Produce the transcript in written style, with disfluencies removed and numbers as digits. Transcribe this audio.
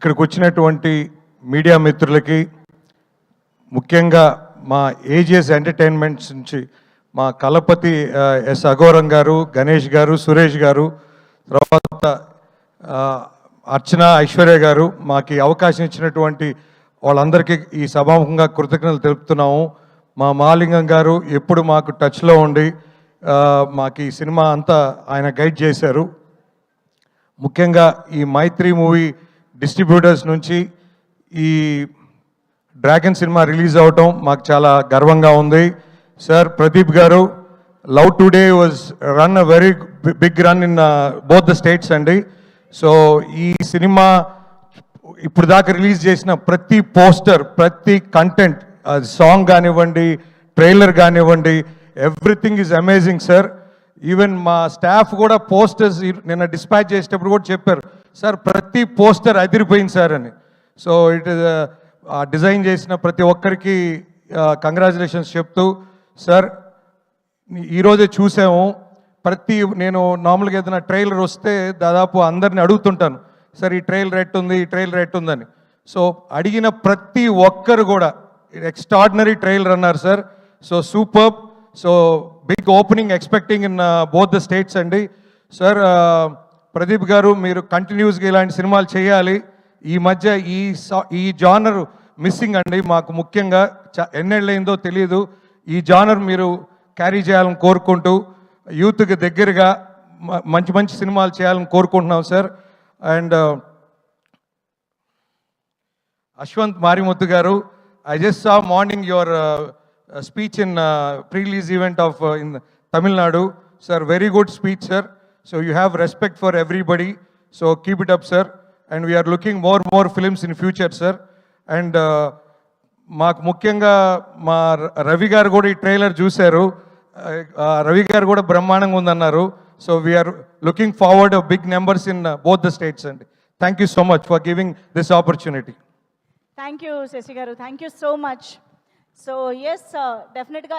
ఇక్కడికి వచ్చినటువంటి మీడియా మిత్రులకి, ముఖ్యంగా మా ఏజిఎస్ ఎంటర్టైన్మెంట్స్ నుంచి మా కలపతి ఎస్ అఘోరం గారు, గణేష్ గారు, సురేష్ గారు, తర్వాత అర్చన, ఐశ్వర్య గారు, మాకు అవకాశం ఇచ్చినటువంటి వాళ్ళందరికీ ఈ సభాముఖంగా కృతజ్ఞతలు తెలుపుతున్నాము. మా మాలింగం గారు ఎప్పుడు మాకు టచ్లో ఉండి మాకు ఈ సినిమా అంతా ఆయన గైడ్ చేశారు. ముఖ్యంగా ఈ మైత్రి మూవీ డిస్ట్రిబ్యూటర్స్ నుంచి ఈ డ్రాగన్ సినిమా రిలీజ్ అవటం మాకు చాలా గర్వంగా ఉంది. Sir Pradeep garu, love today was run a very big run in both the states అండి. సో ఈ సినిమా ఇప్పుడు దాకా రిలీజ్ చేసిన ప్రతి పోస్టర్, ప్రతి కంటెంట్, సాంగ్ కానివ్వండి, ట్రైలర్ కానివ్వండి, everything is amazing sir. Even మా స్టాఫ్ కూడా పోస్టర్స్ నిన్న డిస్పాచ్ చేసేటప్పుడు కూడా చెప్పారు, సార్ ప్రతి పోస్టర్ అదిరిపోయింది సార్ అని. సో ఇట్ ఇస్ డిజైన్ చేసిన ప్రతి ఒక్కరికి కంగ్రాచులేషన్స్ చెప్తూ, సార్ ఈరోజే చూసాము. నేను నార్మల్గా ఏదైనా ట్రైలర్ వస్తే దాదాపు అందరిని అడుగుతుంటాను, సార్ ఈ ట్రైలర్ ఎట్టుంది, ఈ ట్రైలర్ ఎట్టుందని. సో అడిగిన ప్రతి ఒక్కరు కూడా ఎక్స్ట్రాడినరీ ట్రైలర్ అన్నారు sir. So super. So big opening expecting in both the states అండి. సార్ ప్రదీప్ గారు, మీరు కంటిన్యూస్గా ఇలాంటి సినిమాలు చేయాలి. ఈ మధ్య ఈ జానర్ మిస్సింగ్ అండి మాకు. ముఖ్యంగా ఎన్నేళ్ళైందో తెలియదు. ఈ జానర్ మీరు క్యారీ చేయాలని కోరుకుంటూ, యూత్కి దగ్గరగా మంచి మంచి సినిమాలు చేయాలని కోరుకుంటున్నాం సార్. అండ్ అశ్వంత్ మారిముత్తు గారు, I just saw morning your speech in pre-release event of in Tamil Nadu. Sir, very good speech, sir. So you have respect for everybody. So keep it up, sir. And we are looking more films in future, sir. And మాకు ముఖ్యంగా మా రవి గారు కూడా ఈ trailer చూశారు. రవి గారు కూడా బ్రహ్మాండంగా ఉందన్నారు. So we are looking forward big numbers in both the states అండి. Thank you so much for giving this opportunity. Thank you Shashi గారు, thank you so much. So yes, definitely